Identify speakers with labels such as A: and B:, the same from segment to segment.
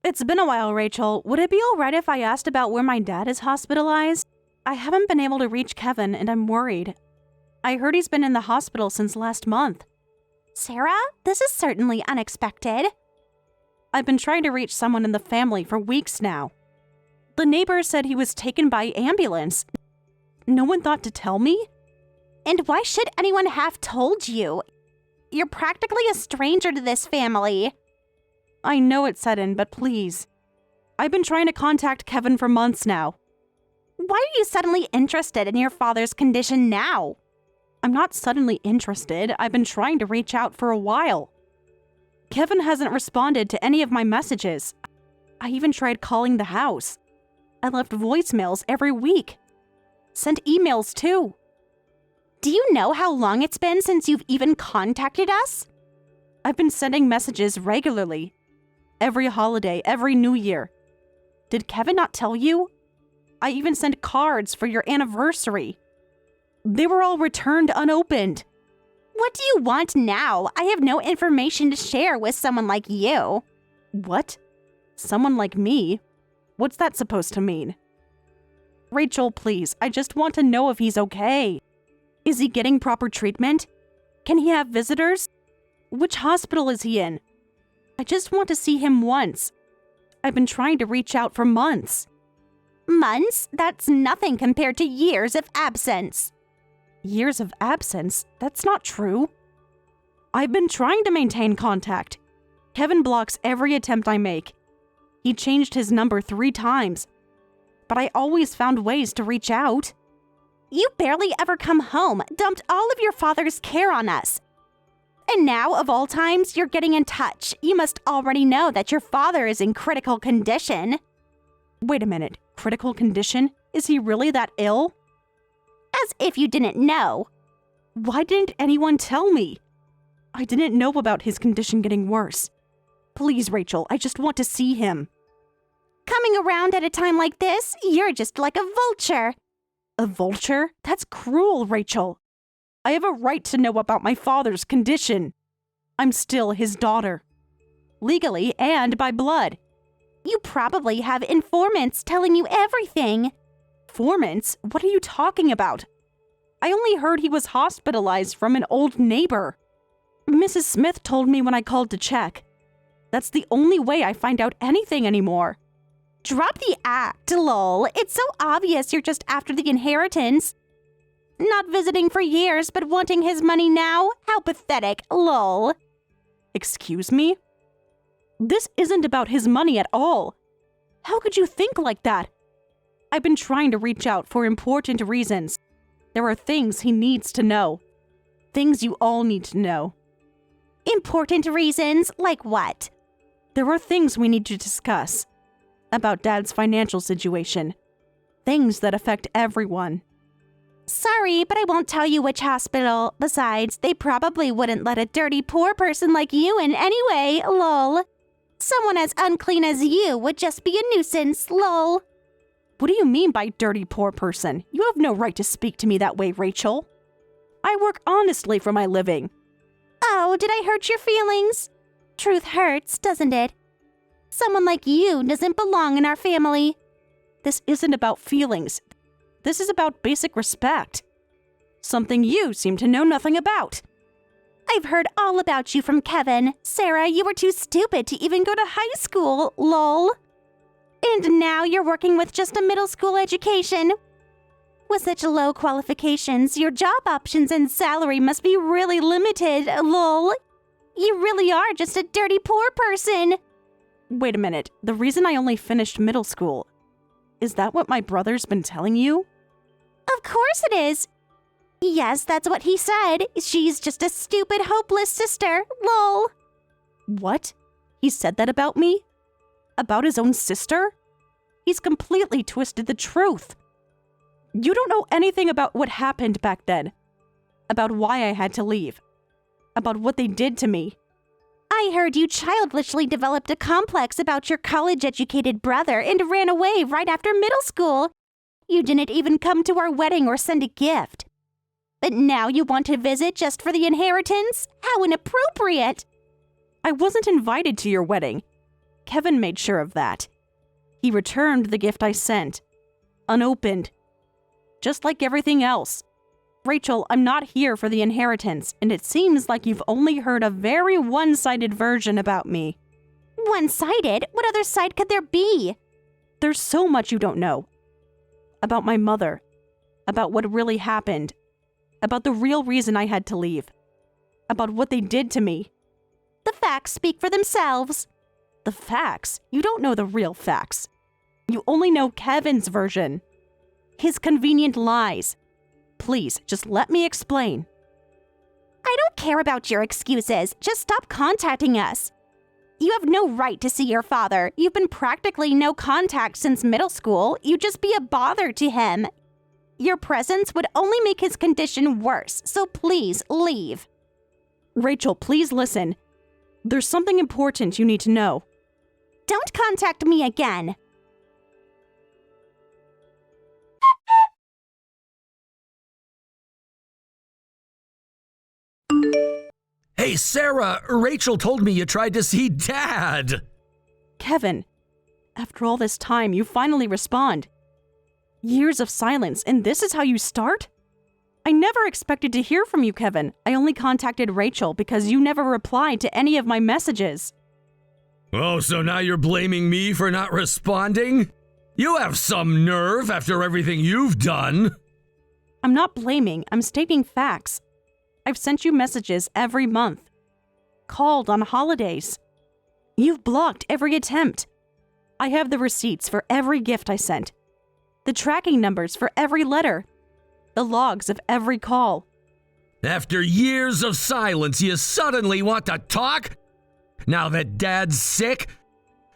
A: It's been a while, Rachel. Would it be alright if I asked about where my dad is hospitalized? I haven't been able to reach Kevin, and I'm worried. I heard he's been in the hospital since last month.
B: Sarah, this is certainly unexpected.
A: I've been trying to reach someone in the family for weeks now. The neighbor said he was taken by ambulance. No one thought to tell me?
B: And why should anyone have told you? You're practically a stranger to this family.
A: I know it's sudden, but please. I've been trying to contact Kevin for months now.
B: Why are you suddenly interested in your father's condition now?
A: I'm not suddenly interested. I've been trying to reach out for a while. Kevin hasn't responded to any of my messages. I even tried calling the house. I left voicemails every week. Sent emails too.
B: Do you know how long it's been since you've even contacted us?
A: I've been sending messages regularly. Every holiday, every New Year. Did Kevin not tell you? I even sent cards for your anniversary. They were all returned unopened.
B: What do you want now? I have no information to share with someone like you.
A: What? Someone like me? What's that supposed to mean? Rachel, please, I just want to know if he's okay. Is he getting proper treatment? Can he have visitors? Which hospital is he in? I just want to see him once. I've been trying to reach out for months.
B: Months? That's nothing compared to years of absence.
A: Years of absence? That's not true. I've been trying to maintain contact. Kevin blocks every attempt I make. He changed his number 3 times. But I always found ways to reach out.
B: You barely ever come home, dumped all of your father's care on us. And now, of all times, you're getting in touch. You must already know that your father is in critical condition.
A: Wait a minute. Critical condition? Is he really that ill?
B: As if you didn't know.
A: Why didn't anyone tell me? I didn't know about his condition getting worse. Please, Rachel, I just want to see him.
B: Coming around at a time like this, you're just like a vulture.
A: A vulture? That's cruel, Rachel. I have a right to know about my father's condition. I'm still his daughter. Legally and by blood.
B: You probably have informants telling you everything.
A: Informants? What are you talking about? I only heard he was hospitalized from an old neighbor. Mrs. Smith told me when I called to check. That's the only way I find out anything anymore.
B: Drop the act, lol. It's so obvious you're just after the inheritance. Not visiting for years, but wanting his money now? How pathetic, lol.
A: Excuse me? This isn't about his money at all. How could you think like that? I've been trying to reach out for important reasons. There are things he needs to know. Things you all need to know.
B: Important reasons? Like what?
A: There are things we need to discuss. About Dad's financial situation. Things that affect everyone.
B: Sorry, but I won't tell you which hospital. Besides, they probably wouldn't let a dirty poor person like you in anyway, lol. Someone as unclean as you would just be a nuisance, lol.
A: What do you mean by dirty poor person? You have no right to speak to me that way, Rachel. I work honestly for my living.
B: Oh, did I hurt your feelings? Truth hurts, doesn't it? Someone like you doesn't belong in our family.
A: This isn't about feelings. This is about basic respect. Something you seem to know nothing about.
B: I've heard all about you from Kevin. Sarah, you were too stupid to even go to high school, lol. And now you're working with just a middle school education. With such low qualifications, your job options and salary must be really limited, lol. You really are just a dirty poor person.
A: Wait a minute. The reason I only finished middle school, is that what my brother's been telling you?
B: Of course it is. Yes, that's what he said. She's just a stupid, hopeless sister, lol.
A: What? He said that about me? About his own sister? He's completely twisted the truth. You don't know anything about what happened back then. About why I had to leave. About what they did to me.
B: I heard you childishly developed a complex about your college-educated brother and ran away right after middle school. You didn't even come to our wedding or send a gift. But now you want to visit just for the inheritance? How inappropriate!
A: I wasn't invited to your wedding. Kevin made sure of that. He returned the gift I sent, unopened, just like everything else. Rachel, I'm not here for the inheritance, and it seems like you've only heard a very one-sided version about me.
B: One-sided? What other side could there be?
A: There's so much you don't know. About my mother, about what really happened, about the real reason I had to leave, about what they did to me.
B: The facts speak for themselves.
A: The facts? You don't know the real facts. You only know Kevin's version. His convenient lies. Please, just let me explain.
B: I don't care about your excuses. Just stop contacting us. You have no right to see your father. You've been practically no contact since middle school. You'd just be a bother to him. Your presence would only make his condition worse, so please leave.
A: Rachel, please listen. There's something important you need to know.
B: Don't contact me again.
C: Hey, Sarah, Rachel told me you tried to see Dad.
A: Kevin, after all this time, you finally respond. Years of silence, and this is how you start? I never expected to hear from you, Kevin. I only contacted Rachel because you never replied to any of my messages.
C: Oh, so now you're blaming me for not responding? You have some nerve after everything you've done.
A: I'm not blaming, I'm stating facts. I've sent you messages every month. Called on holidays. You've blocked every attempt. I have the receipts for every gift I sent. The tracking numbers for every letter. The logs of every call.
C: After years of silence, you suddenly want to talk? Now that Dad's sick?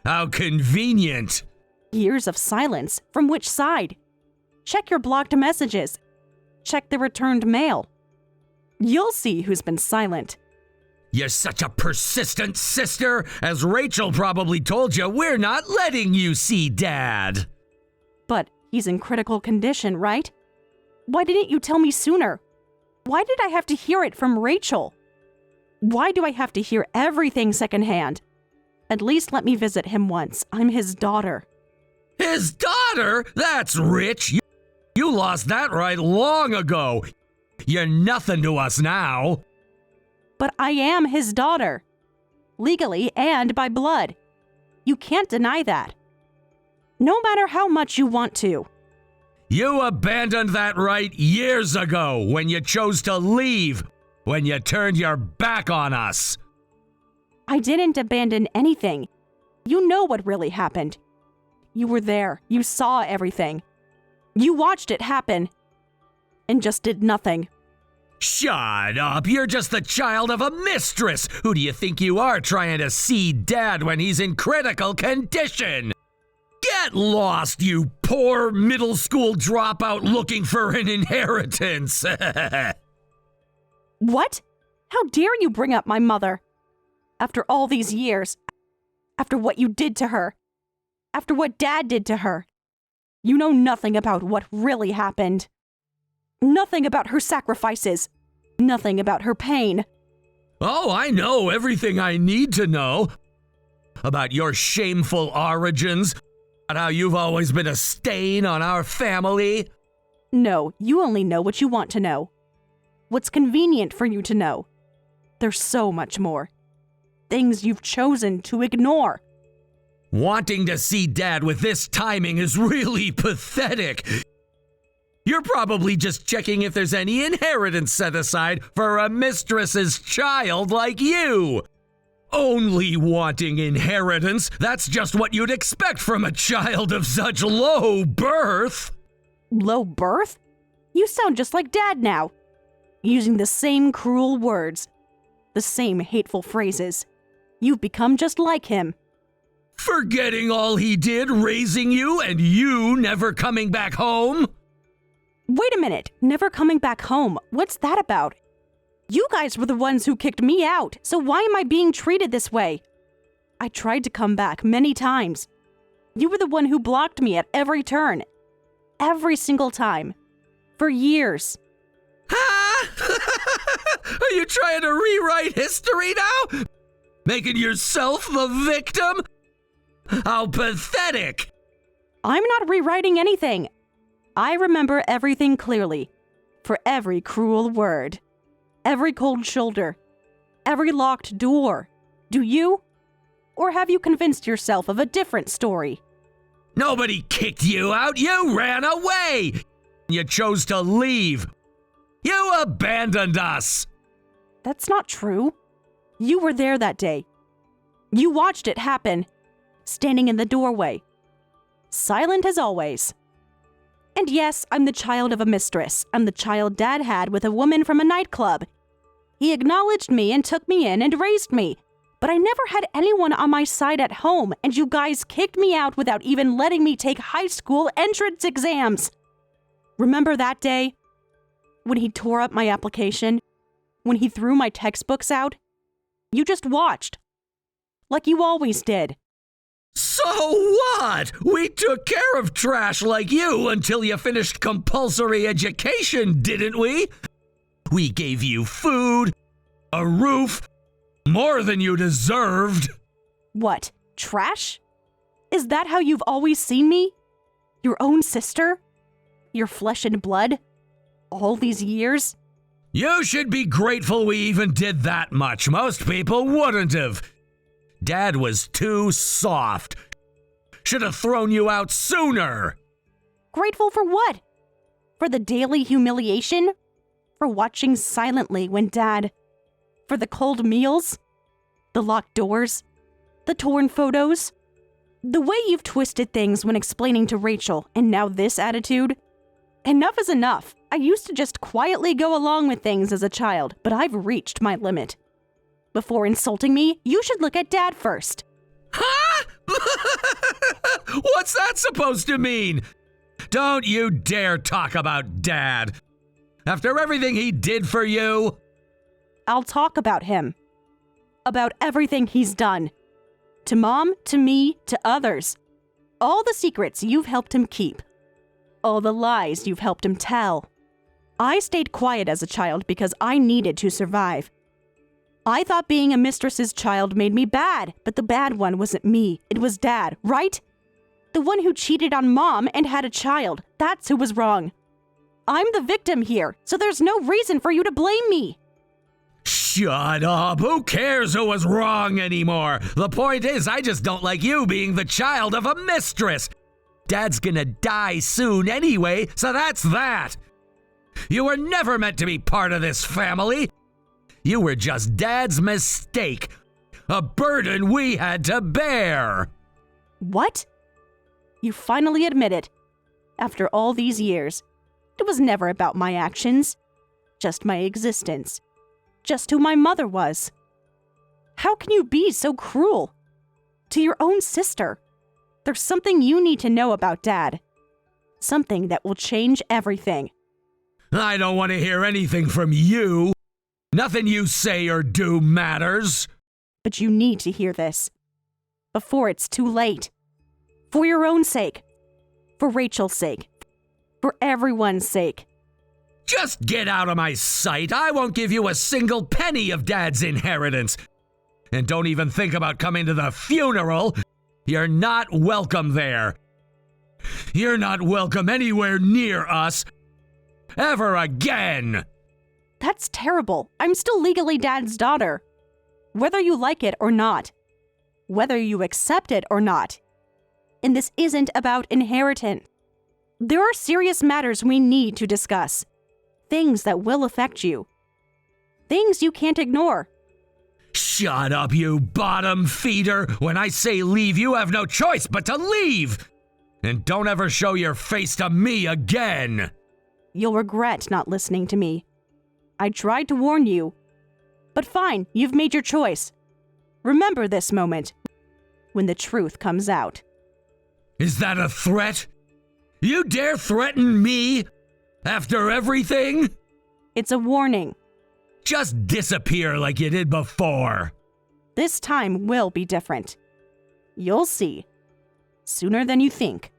C: How convenient.
A: Years of silence? From which side? Check your blocked messages. Check the returned mail. You'll see who's been silent.
C: You're such a persistent sister. As Rachel probably told you, we're not letting you see Dad.
A: But he's in critical condition, right? Why didn't you tell me sooner? Why did I have to hear it from Rachel? Why do I have to hear everything secondhand? At least let me visit him once. I'm his daughter.
C: His daughter? That's rich. You lost that right long ago. You're nothing to us now.
A: But I am his daughter. Legally and by blood. You can't deny that. No matter how much you want to.
C: You abandoned that right years ago when you chose to leave, when you turned your back on us.
A: I didn't abandon anything. You know what really happened. You were there. You saw everything. You watched it happen. And just did nothing.
C: Shut up. You're just the child of a mistress. Who do you think you are trying to see Dad when he's in critical condition? Get lost, you poor middle school dropout looking for an inheritance.
A: What? How dare you bring up my mother? After all these years, after what you did to her, after what Dad did to her, you know nothing about what really happened. Nothing about her sacrifices. Nothing about her pain.
C: Oh, I know everything I need to know. About your shameful origins. About how you've always been a stain on our family.
A: No, you only know what you want to know. What's convenient for you to know. There's so much more. Things you've chosen to ignore.
C: Wanting to see Dad with this timing is really pathetic. You're probably just checking if there's any inheritance set aside for a mistress's child like you. Only wanting inheritance, that's just what you'd expect from a child of such low birth.
A: Low birth? You sound just like Dad now. Using the same cruel words. The same hateful phrases. You've become just like him.
C: Forgetting all he did raising you and you never coming back home?
A: Wait a minute, never coming back home. What's that about? You guys were the ones who kicked me out, so why am I being treated this way? I tried to come back many times. You were the one who blocked me at every turn. Every single time. For years.
C: Ha! Are you trying to rewrite history now? Making yourself the victim? How pathetic!
A: I'm not rewriting anything. I remember everything clearly. For every cruel word, every cold shoulder, every locked door. Do you? Or have you convinced yourself of a different story?
C: Nobody kicked you out. You ran away. You chose to leave. You abandoned us.
A: That's not true. You were there that day. You watched it happen, standing in the doorway, silent as always. And yes, I'm the child of a mistress. I'm the child Dad had with a woman from a nightclub. He acknowledged me and took me in and raised me. But I never had anyone on my side at home, and you guys kicked me out without even letting me take high school entrance exams. Remember that day? When he tore up my application? When he threw my textbooks out? You just watched. Like you always did.
C: So what? We took care of trash like you until you finished compulsory education, didn't we? We gave you food, a roof, more than you deserved.
A: What? Trash? Is that how you've always seen me? Your own sister? Your flesh and blood? All these years?
C: You should be grateful we even did that much. Most people wouldn't have. Dad was too soft. Should have thrown you out sooner.
A: Grateful for what? For the daily humiliation? For watching silently when Dad... For the cold meals? The locked doors? The torn photos? The way you've twisted things when explaining to Rachel, and now this attitude? Enough is enough. I used to just quietly go along with things as a child, but I've reached my limit. Before insulting me, you should look at Dad first.
C: Huh? What's that supposed to mean? Don't you dare talk about Dad. After everything he did for you.
A: I'll talk about him. About everything he's done. To Mom, to me, to others. All the secrets you've helped him keep. All the lies you've helped him tell. I stayed quiet as a child because I needed to survive. I thought being a mistress's child made me bad, but the bad one wasn't me. It was Dad, right? The one who cheated on Mom and had a child. That's who was wrong. I'm the victim here, so there's no reason for you to blame me.
C: Shut up. Who cares who was wrong anymore? The point is, I just don't like you being the child of a mistress. Dad's gonna die soon anyway, so that's that. You were never meant to be part of this family. You were just Dad's mistake. A burden we had to bear.
A: What? You finally admit it. After all these years, it was never about my actions. Just my existence. Just who my mother was. How can you be so cruel? To your own sister. There's something you need to know about Dad. Something that will change everything.
C: I don't want to hear anything from you. Nothing you say or do matters.
A: But you need to hear this. Before it's too late. For your own sake. For Rachel's sake. For everyone's sake.
C: Just get out of my sight. I won't give you a single penny of Dad's inheritance. And don't even think about coming to the funeral. You're not welcome there. You're not welcome anywhere near us. Ever again.
A: That's terrible. I'm still legally Dad's daughter. Whether you like it or not. Whether you accept it or not. And this isn't about inheritance. There are serious matters we need to discuss. Things that will affect you. Things you can't ignore.
C: Shut up, you bottom feeder. When I say leave, you have no choice but to leave. And don't ever show your face to me again.
A: You'll regret not listening to me. I tried to warn you. But fine, you've made your choice. Remember this moment. When the truth comes out.
C: Is that a threat? You dare threaten me? After everything?
A: It's a warning.
C: Just disappear like you did before.
A: This time will be different. You'll see. Sooner than you think.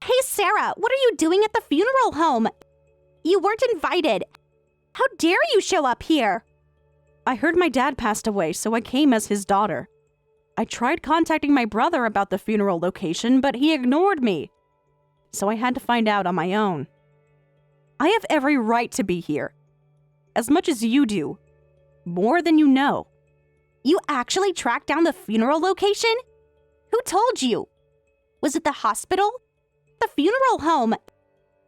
B: Hey, Sarah, what are you doing at the funeral home? You weren't invited. How dare you show up here?
A: I heard my dad passed away, so I came as his daughter. I tried contacting my brother about the funeral location, but he ignored me. So I had to find out on my own. I have every right to be here. As much as you do. More than you know.
B: You actually tracked down the funeral location? Who told you? Was it the hospital? The funeral home?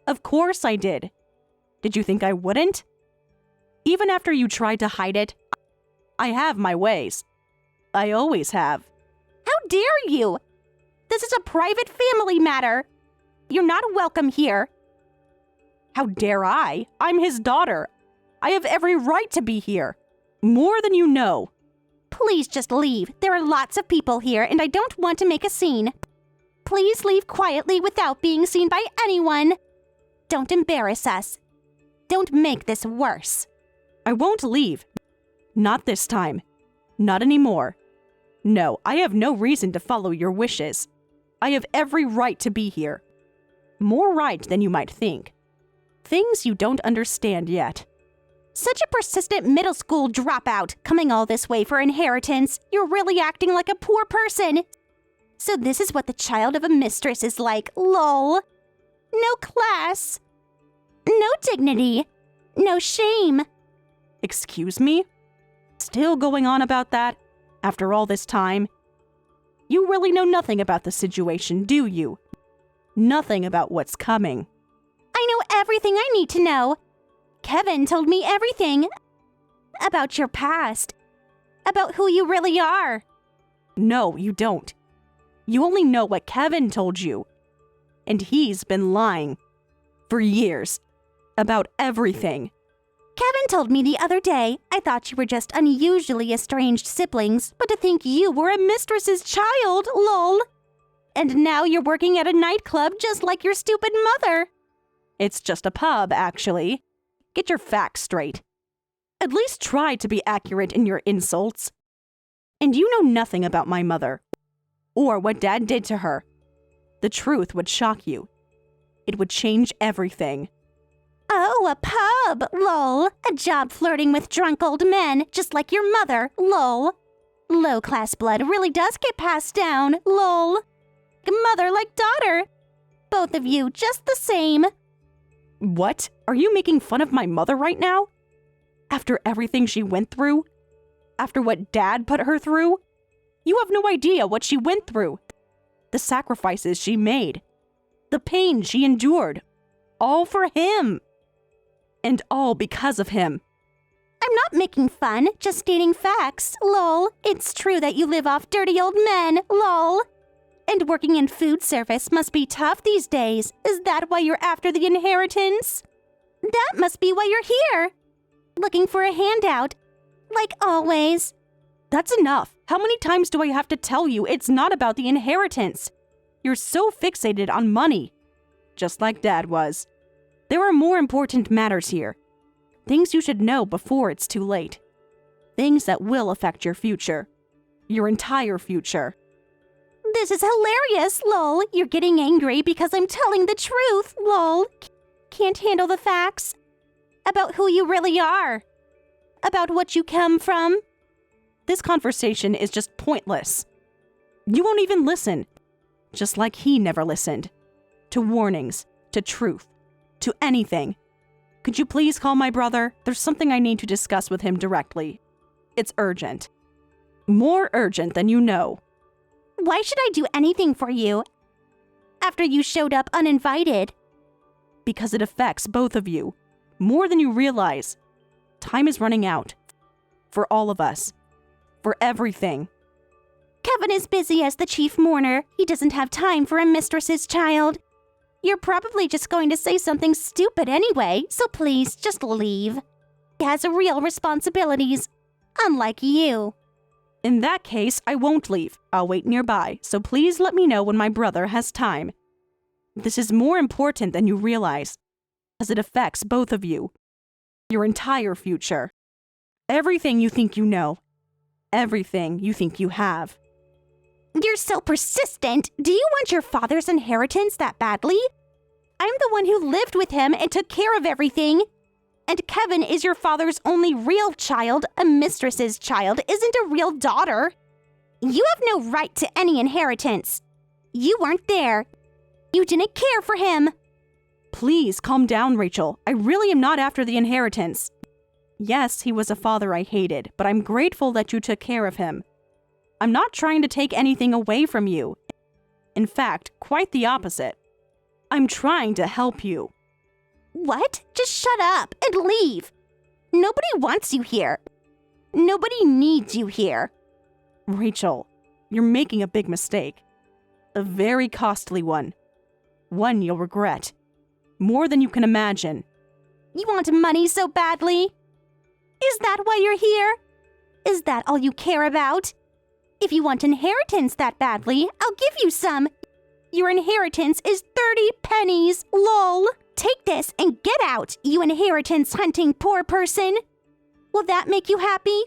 A: Of course I did. Did you think I wouldn't? Even after you tried to hide it, I have my ways. I always have.
B: How dare you? This is a private family matter. You're not welcome here.
A: How dare I? I'm his daughter. I have every right to be here. More than you know.
B: Please just leave. There are lots of people here, and I don't want to make a scene. Please leave quietly without being seen by anyone. Don't embarrass us. Don't make this worse.
A: I won't leave. Not this time. Not anymore. No, I have no reason to follow your wishes. I have every right to be here. More right than you might think. Things you don't understand yet.
B: Such a persistent middle school dropout, coming all this way for inheritance. You're really acting like a poor person. So this is what the child of a mistress is like, lol. No class. No dignity. No shame.
A: Excuse me? Still going on about that? After all this time? You really know nothing about the situation, do you? Nothing about what's coming.
B: I know everything I need to know. Kevin told me everything. About your past. About who you really are.
A: No, you don't. You only know what Kevin told you. And he's been lying. For years. About everything.
B: Kevin told me the other day, I thought you were just unusually estranged siblings, but to think you were a mistress's child, lol. And now you're working at a nightclub just like your stupid mother.
A: It's just a pub, actually. Get your facts straight. At least try to be accurate in your insults. And you know nothing about my mother. Or what Dad did to her. The truth would shock you. It would change everything.
B: Oh, a pub, lol. A job flirting with drunk old men, just like your mother, lol. Low-class blood really does get passed down, lol. Mother like daughter. Both of you just the same.
A: What? Are you making fun of my mother right now? After everything she went through? After what Dad put her through? You have no idea what she went through. The sacrifices she made. The pain she endured. All for him. And all because of him.
B: I'm not making fun, just stating facts, lol. It's true that you live off dirty old men, lol. And working in food service must be tough these days. Is that why you're after the inheritance? That must be why you're here. Looking for a handout. Like always.
A: That's enough. How many times do I have to tell you it's not about the inheritance? You're so fixated on money. Just like Dad was. There are more important matters here. Things you should know before it's too late. Things that will affect your future. Your entire future.
B: This is hilarious, lol. You're getting angry because I'm telling the truth, lol. Can't handle the facts. About who you really are. About what you come from.
A: This conversation is just pointless. You won't even listen. Just like he never listened. To warnings. To truth. To anything. Could you please call my brother? There's something I need to discuss with him directly. It's urgent. More urgent than you know.
B: Why should I do anything for you? After you showed up uninvited.
A: Because it affects both of you. More than you realize. Time is running out. For all of us. For everything.
B: Kevin is busy as the chief mourner. He doesn't have time for a mistress's child. You're probably just going to say something stupid anyway, so please, just leave. He has real responsibilities, unlike you.
A: In that case, I won't leave. I'll wait nearby, so please let me know when my brother has time. This is more important than you realize, as it affects both of you. Your entire future. Everything you think you know. Everything you think you have.
B: You're so persistent. Do you want your father's inheritance that badly? I'm the one who lived with him and took care of everything. And Kevin is your father's only real child. A mistress's child isn't a real daughter. You have no right to any inheritance. You weren't there. You didn't care for him.
A: Please calm down, Rachel. I really am not after the inheritance. Yes, he was a father I hated, but I'm grateful that you took care of him. I'm not trying to take anything away from you. In fact, quite the opposite. I'm trying to help you.
B: What? Just shut up and leave. Nobody wants you here. Nobody needs you here.
A: Rachel, you're making a big mistake. A very costly one. One you'll regret. More than you can imagine.
B: You want money so badly? Is that why you're here? Is that all you care about? If you want inheritance that badly, I'll give you some. Your inheritance is 30 pennies, lol. Take this and get out, you inheritance-hunting poor person. Will that make you happy?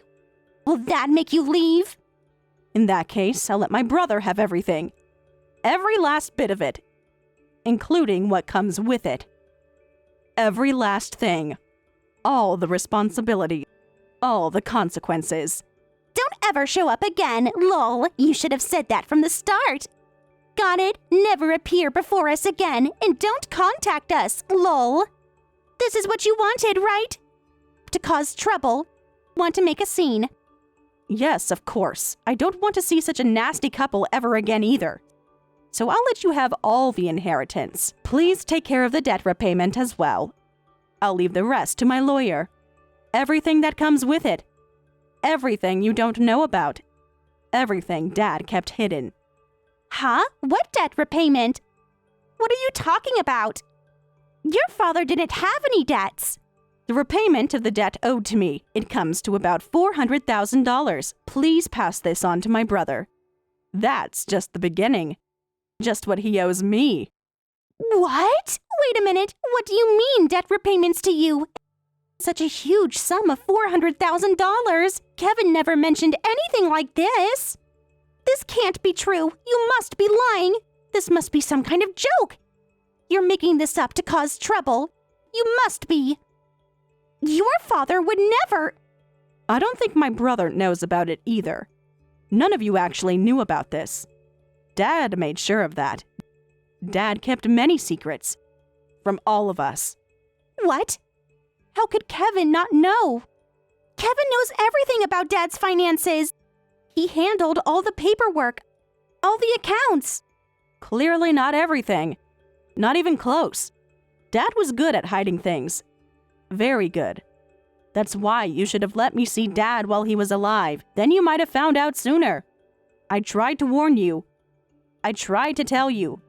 B: Will that make you leave?
A: In that case, I'll let my brother have everything. Every last bit of it. Including what comes with it. Every last thing. All the responsibility. All the consequences.
B: Don't ever show up again, lol. You should have said that from the start. Got it? Never appear before us again, and don't contact us, lol. This is what you wanted, right? To cause trouble. Want to make a scene.
A: Yes, of course. I don't want to see such a nasty couple ever again either. So I'll let you have all the inheritance. Please take care of the debt repayment as well. I'll leave the rest to my lawyer. Everything that comes with it. Everything you don't know about. Everything Dad kept hidden.
B: Huh? What debt repayment? What are you talking about? Your father didn't have any debts.
A: The repayment of the debt owed to me. It comes to about $400,000. Please pass this on to my brother. That's just the beginning. Just what he owes me.
B: What? Wait a minute. What do you mean, debt repayments to you? Such a huge sum of $400,000. Kevin never mentioned anything like this. This can't be true. You must be lying. This must be some kind of joke. You're making this up to cause trouble. You must be. Your father would never.
A: I don't think my brother knows about it either. None of you actually knew about this. Dad made sure of that. Dad kept many secrets. From all of us.
B: What? How could Kevin not know? Kevin knows everything about Dad's finances. He handled all the paperwork, all the accounts.
A: Clearly not everything. Not even close. Dad was good at hiding things. Very good. That's why you should have let me see Dad while he was alive. Then you might have found out sooner. I tried to warn you. I tried to tell you.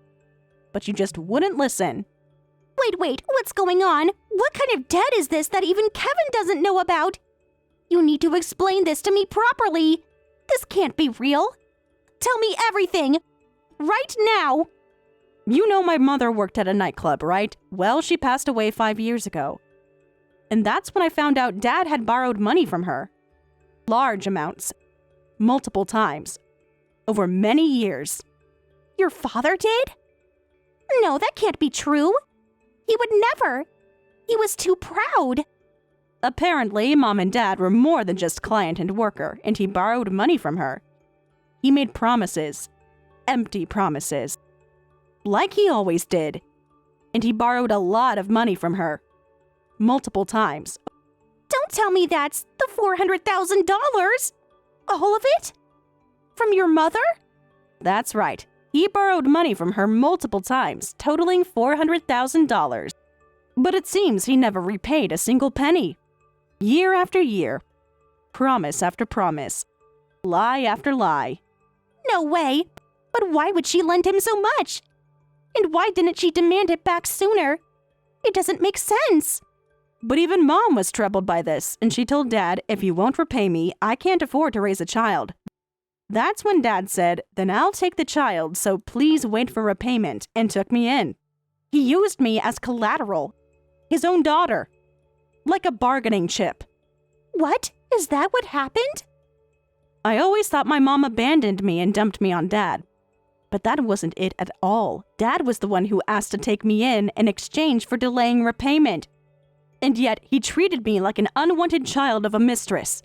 A: But you just wouldn't listen.
B: Wait, what's going on? What kind of debt is this that even Kevin doesn't know about? You need to explain this to me properly. This can't be real. Tell me everything. Right now.
A: You know my mother worked at a nightclub, right? Well, she passed away 5 years ago. And that's when I found out Dad had borrowed money from her. Large amounts. Multiple times. Over many years.
B: Your father did? No, that can't be true. He would never. He was too proud.
A: Apparently, Mom and Dad were more than just client and worker, and he borrowed money from her. He made promises. Empty promises. Like he always did. And he borrowed a lot of money from her. Multiple times.
B: Don't tell me that's the $400,000. All of it? From your mother?
A: That's right. He borrowed money from her multiple times, totaling $400,000. But it seems he never repaid a single penny. Year after year. Promise after promise. Lie after lie.
B: No way. But why would she lend him so much? And why didn't she demand it back sooner? It doesn't make sense.
A: But even Mom was troubled by this, and she told Dad, if you won't repay me, I can't afford to raise a child. That's when Dad said, then I'll take the child, so please wait for repayment, and took me in. He used me as collateral. His own daughter. Like a bargaining chip.
B: What? Is that what happened?
A: I always thought my mom abandoned me and dumped me on Dad. But that wasn't it at all. Dad was the one who asked to take me in exchange for delaying repayment. And yet, he treated me like an unwanted child of a mistress.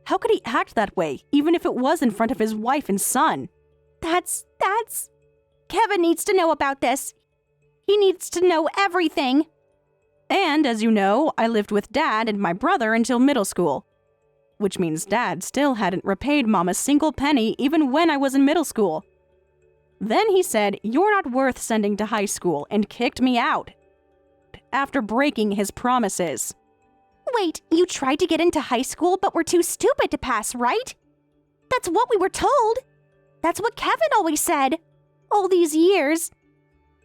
A: How could he act that way, even if it was in front of his wife and son?
B: That's... Kevin needs to know about this. He needs to know everything.
A: And, as you know, I lived with Dad and my brother until middle school. Which means Dad still hadn't repaid Mom a single penny even when I was in middle school. Then he said, "You're not worth sending to high school," and kicked me out. After breaking his promises.
B: Wait, you tried to get into high school but were too stupid to pass, right? That's what we were told. That's what Kevin always said. All these years.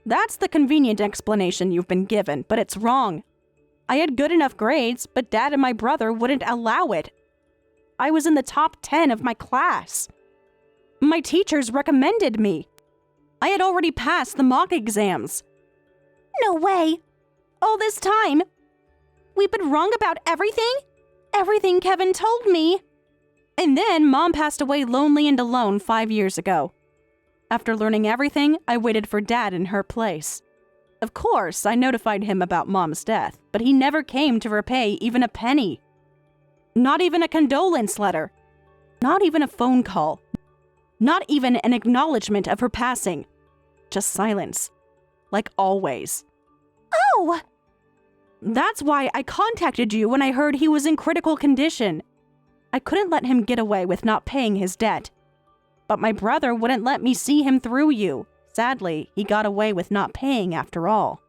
A: That's the convenient explanation you've been given, but it's wrong. I had good enough grades, but Dad and my brother wouldn't allow it. I was in the top 10 of my class. My teachers recommended me. I had already passed the mock exams.
B: No way. All this time. We've been wrong about everything? Everything Kevin told me.
A: And then Mom passed away lonely and alone 5 years ago. After learning everything, I waited for Dad in her place. Of course, I notified him about Mom's death, but he never came to repay even a penny. Not even a condolence letter. Not even a phone call. Not even an acknowledgement of her passing. Just silence. Like always.
B: Oh!
A: That's why I contacted you when I heard he was in critical condition. I couldn't let him get away with not paying his debt. But my brother wouldn't let me see him through you. Sadly, he got away with not paying after all.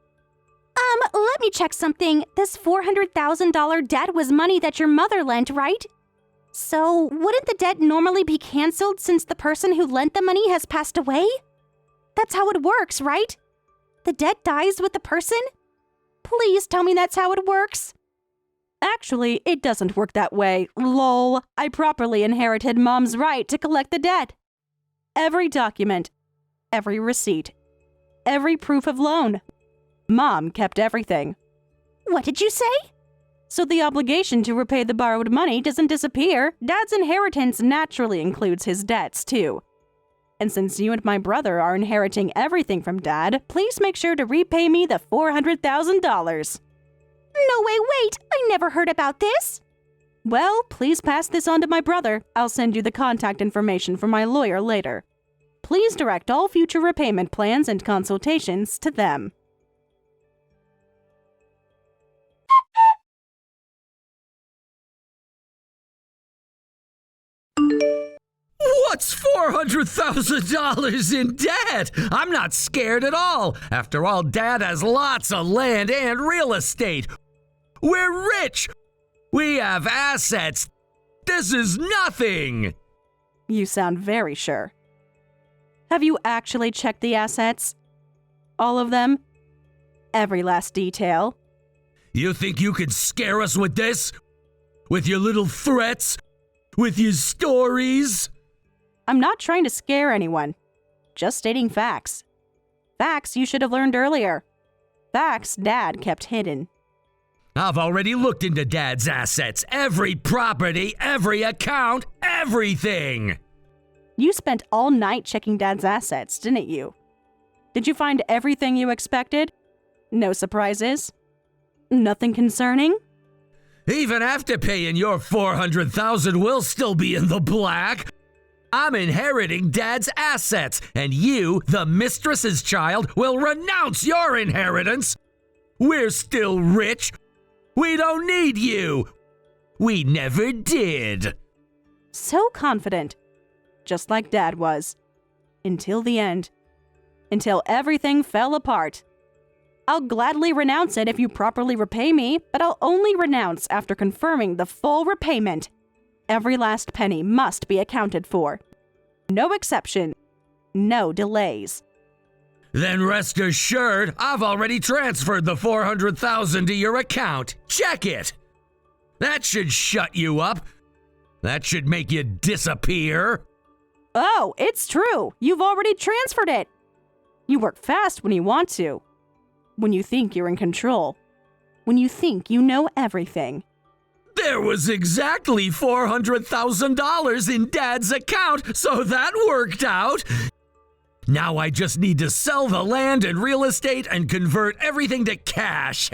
B: Let me check something. This $400,000 debt was money that your mother lent, right? So, wouldn't the debt normally be canceled since the person who lent the money has passed away? That's how it works, right? The debt dies with the person? Please tell me that's how it works.
A: Actually, it doesn't work that way. Lol. I properly inherited Mom's right to collect the debt. Every document, every receipt, every proof of loan. Mom kept everything.
B: What did you say?
A: So the obligation to repay the borrowed money doesn't disappear. Dad's inheritance naturally includes his debts, too. And since you and my brother are inheriting everything from Dad, please make sure to repay me the $400,000.
B: No way, wait! I never heard about this!
A: Well, please pass this on to my brother. I'll send you the contact information from my lawyer later. Please direct all future repayment plans and consultations to them.
C: What's $400,000 in debt? I'm not scared at all. After all, Dad has lots of land and real estate. We're rich. We have assets. This is nothing.
A: You sound very sure. Have you actually checked the assets? All of them? Every last detail?
C: You think you could scare us with this? With your little threats? With your stories?
A: I'm not trying to scare anyone. Just stating facts. Facts you should have learned earlier. Facts Dad kept hidden.
C: I've already looked into Dad's assets. Every property, every account, everything.
A: You spent all night checking Dad's assets, didn't you? Did you find everything you expected? No surprises? Nothing concerning?
C: Even after paying your $400,000, we'll still be in the black. I'm inheriting Dad's assets, and you, the mistress's child, will renounce your inheritance. We're still rich. We don't need you. We never did.
A: So confident. Just like Dad was. Until the end. Until everything fell apart. I'll gladly renounce it if you properly repay me, but I'll only renounce after confirming the full repayment. Every last penny must be accounted for. No exception. No delays.
C: Then rest assured, I've already transferred the $400,000 to your account. Check it. That should shut you up. That should make you disappear.
A: Oh, it's true. You've already transferred it. You work fast when you want to. When you think you're in control. When you think you know everything.
C: There was exactly $400,000 in Dad's account, so that worked out. Now I just need to sell the land and real estate and convert everything to cash.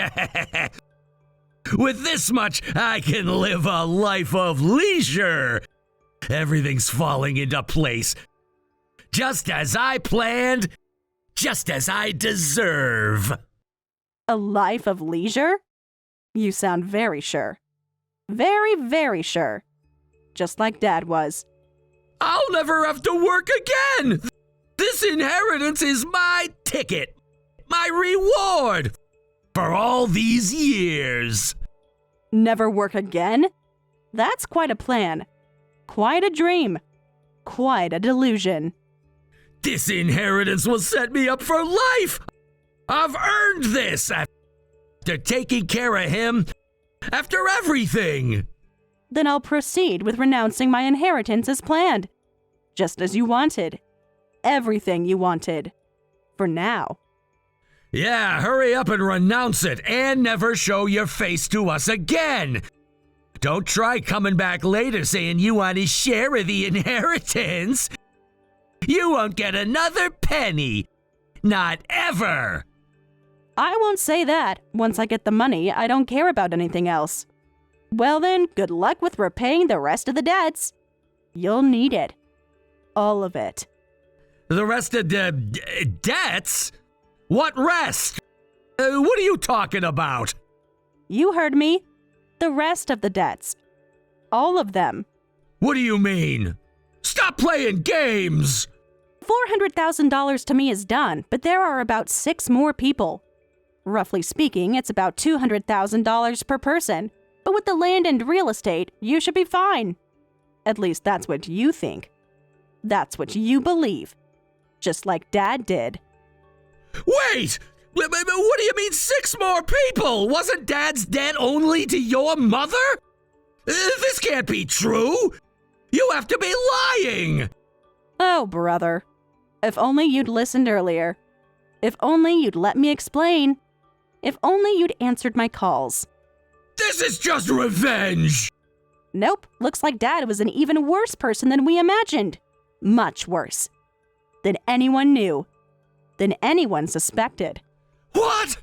C: With this much, I can live a life of leisure. Everything's falling into place. Just as I planned, just as I deserve.
A: A life of leisure? You sound very sure. Very, very sure. Just like Dad was.
C: I'll never have to work again! This inheritance is my ticket, my reward for all these years.
A: Never work again? That's quite a plan. Quite a dream. Quite a delusion.
C: This inheritance will set me up for life. I've earned this after taking care of him, after everything.
A: Then I'll proceed with renouncing my inheritance as planned. Just as you wanted. Everything you wanted. For now.
C: Yeah, hurry up and renounce it and never show your face to us again. Don't try coming back later saying you want a share of the inheritance. You won't get another penny. Not ever.
A: I won't say that. Once I get the money, I don't care about anything else. Well then, good luck with repaying the rest of the debts. You'll need it. All of it.
C: The rest of the debts? What rest? What are you talking about?
A: You heard me. The rest of the debts. All of them.
C: What do you mean? Stop playing games!
A: $400,000 to me is done, but there are about 6 more people. Roughly speaking, it's about $200,000 per person. But with the land and real estate, you should be fine. At least that's what you think. That's what you believe. Just like Dad did.
C: Wait! What do you mean 6 more people? Wasn't Dad's debt only to your mother? This can't be true! You have to be lying!
A: Oh, brother. If only you'd listened earlier. If only you'd let me explain. If only you'd answered my calls.
C: This is just revenge!
A: Nope, looks like Dad was an even worse person than we imagined. Much worse. Than anyone knew. Than anyone suspected.
C: What?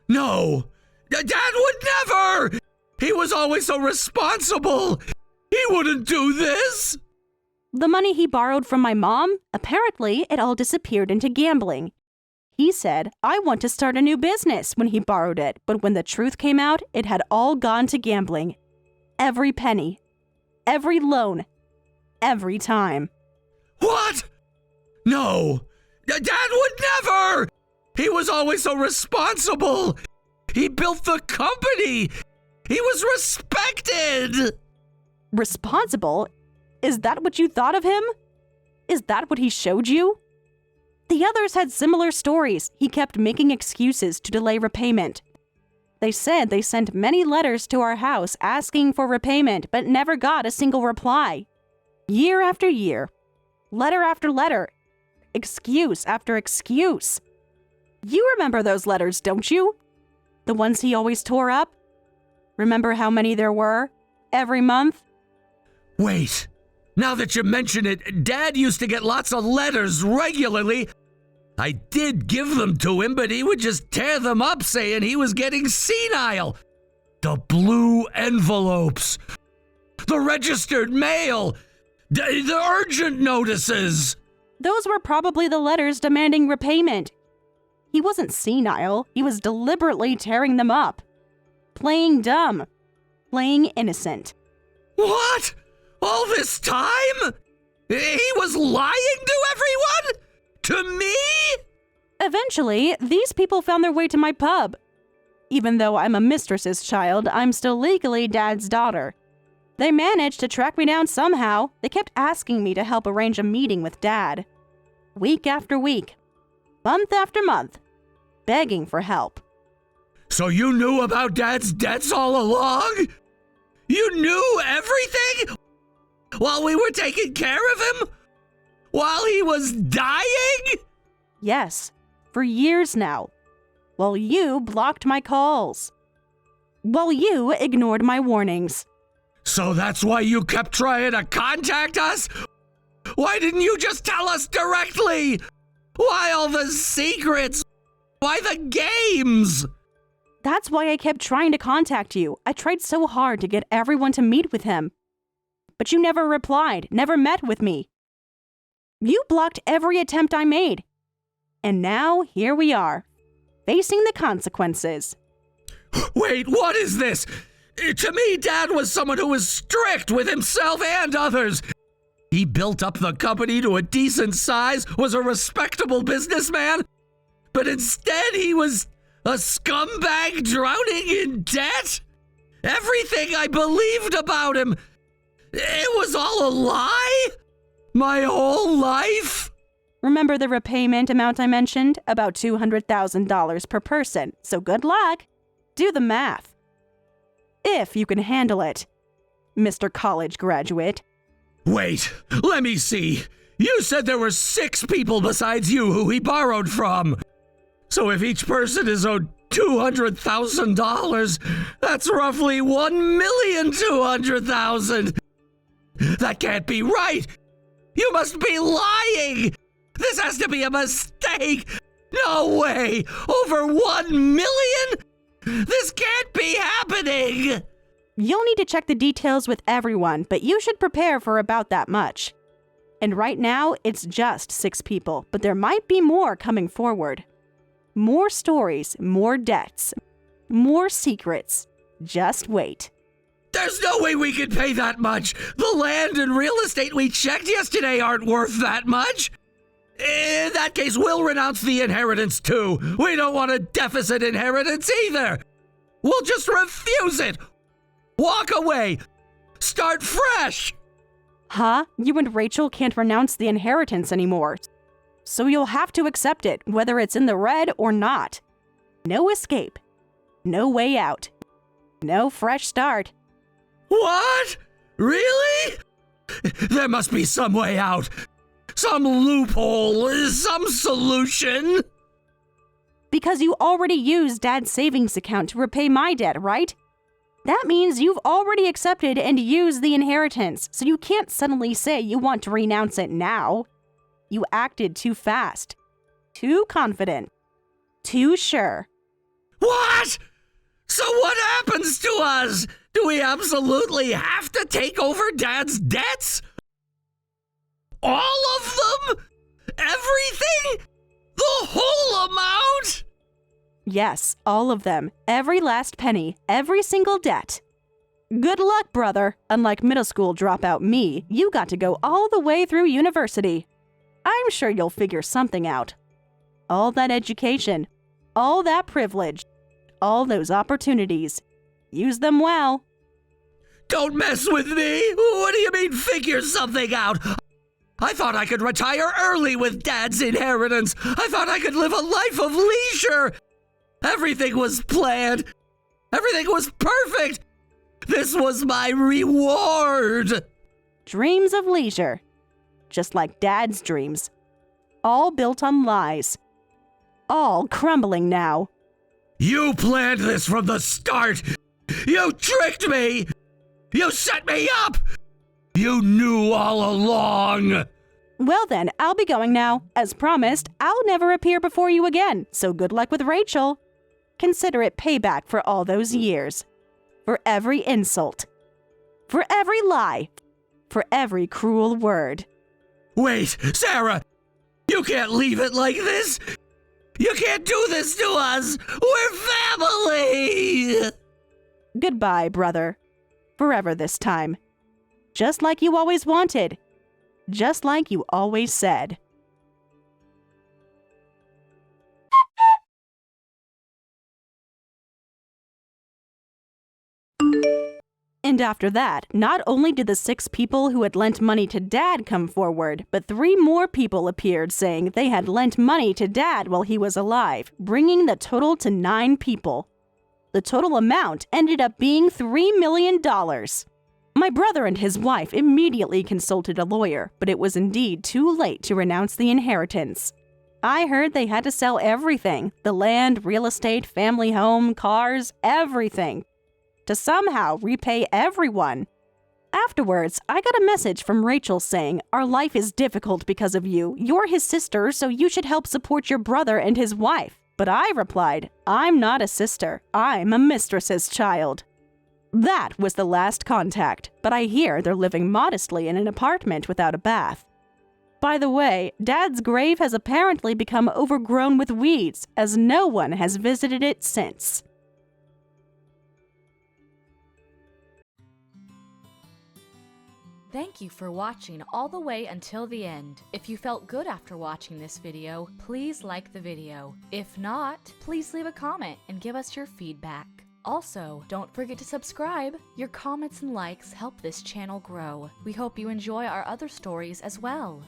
C: No! Dad would never! He was always so responsible! He wouldn't do this!
A: The money he borrowed from my mom, apparently it all disappeared into gambling. He said, I want to start a new business when he borrowed it, but when the truth came out, it had all gone to gambling. Every penny. Every loan. Every time.
C: What? No! Dad would never! He was always so responsible! He built the company! He was respected!
A: Responsible? Is that what you thought of him? Is that what he showed you? The others had similar stories. He kept making excuses to delay repayment. They said they sent many letters to our house asking for repayment, but never got a single reply. Year after year. Letter after letter. Excuse after excuse. You remember those letters, don't you? The ones he always tore up? Remember how many there were? Every month?
C: Wait. Now that you mention it, Dad used to get lots of letters regularly. I did give them to him, but he would just tear them up saying he was getting senile. The blue envelopes. The registered mail. The urgent notices.
A: Those were probably the letters demanding repayment. He wasn't senile. He was deliberately tearing them up. Playing dumb. Playing innocent.
C: What? All this time? He was lying to everyone? To me?
A: Eventually, these people found their way to my pub. Even though I'm a mistress's child, I'm still legally Dad's daughter. They managed to track me down somehow. They kept asking me to help arrange a meeting with Dad. Week after week. Month after month. Begging for help.
C: So you knew about Dad's debts all along? You knew everything? While we were taking care of him? While he was dying?
A: Yes, for years now. While you blocked my calls. While you ignored my warnings.
C: So that's why you kept trying to contact us? Why didn't you just tell us directly? Why all the secrets? Why the games?
A: That's why I kept trying to contact you. I tried so hard to get everyone to meet with him. But you never replied, never met with me. You blocked every attempt I made. And now, here we are, facing the consequences.
C: Wait, what is this? To me, Dad was someone who was strict with himself and others. He built up the company to a decent size, was a respectable businessman, but instead he was a scumbag drowning in debt? Everything I believed about him, it was all a lie? My whole life?
A: Remember the repayment amount I mentioned? About $200,000 per person. So good luck. Do the math. If you can handle it, Mr. College graduate.
C: Wait, let me see. You said there were 6 people besides you who he borrowed from. So if each person is owed $200,000, that's roughly $1,200,000. That can't be right. You must be lying. This has to be a mistake. No way. Over 1 million? This can't be happening.
A: You'll need to check the details with everyone, but you should prepare for about that much. And right now, it's just 6 people, but there might be more coming forward. More stories, more debts, more secrets. Just wait.
C: There's no way we could pay that much. The land and real estate we checked yesterday aren't worth that much. In that case, we'll renounce the inheritance too. We don't want a deficit inheritance either. We'll just refuse it. Walk away. Start fresh.
A: Huh? You and Rachel can't renounce the inheritance anymore. So you'll have to accept it, whether it's in the red or not. No escape. No way out. No fresh start.
C: What? Really? There must be some way out. Some loophole, some solution.
A: Because you already used Dad's savings account to repay my debt, right? That means you've already accepted and used the inheritance, so you can't suddenly say you want to renounce it now. You acted too fast, too confident, too sure.
C: What? So what happens to us? Do we absolutely have to take over Dad's debts? All of them? Everything? The whole amount?
A: Yes, all of them. Every last penny, every single debt. Good luck, brother. Unlike middle school dropout me, you got to go all the way through university. I'm sure you'll figure something out. All that education, all that privilege, all those opportunities. Use them well.
C: Don't mess with me! What do you mean figure something out? I thought I could retire early with Dad's inheritance. I thought I could live a life of leisure. Everything was planned. Everything was perfect. This was my reward.
A: Dreams of leisure. Just like Dad's dreams. All built on lies. All crumbling now.
C: You planned this from the start. You tricked me. You set me up. You knew all along.
A: Well then, I'll be going now. As promised, I'll never appear before you again, so good luck with Rachel. Consider it payback for all those years. For every insult. For every lie. For every cruel word.
C: Wait, Sarah! You can't leave it like this! You can't do this to us! We're family!
A: Goodbye, brother. Forever this time. Just like you always wanted. Just like you always said. And after that, not only did the 6 people who had lent money to Dad come forward, but 3 more people appeared saying they had lent money to Dad while he was alive, bringing the total to 9 people. The total amount ended up being $3 million. My brother and his wife immediately consulted a lawyer, but it was indeed too late to renounce the inheritance. I heard they had to sell everything, the land, real estate, family home, cars, everything, to somehow repay everyone. Afterwards, I got a message from Rachel saying, "Our life is difficult because of you. You're his sister, so you should help support your brother and his wife." But I replied, "I'm not a sister. I'm a mistress's child." That was the last contact, but I hear they're living modestly in an apartment without a bath. By the way, Dad's grave has apparently become overgrown with weeds, as no one has visited it since.
D: Thank you for watching all the way until the end. If you felt good after watching this video, please like the video. If not, please leave a comment and give us your feedback. Also, don't forget to subscribe. Your comments and likes help this channel grow. We hope you enjoy our other stories as well.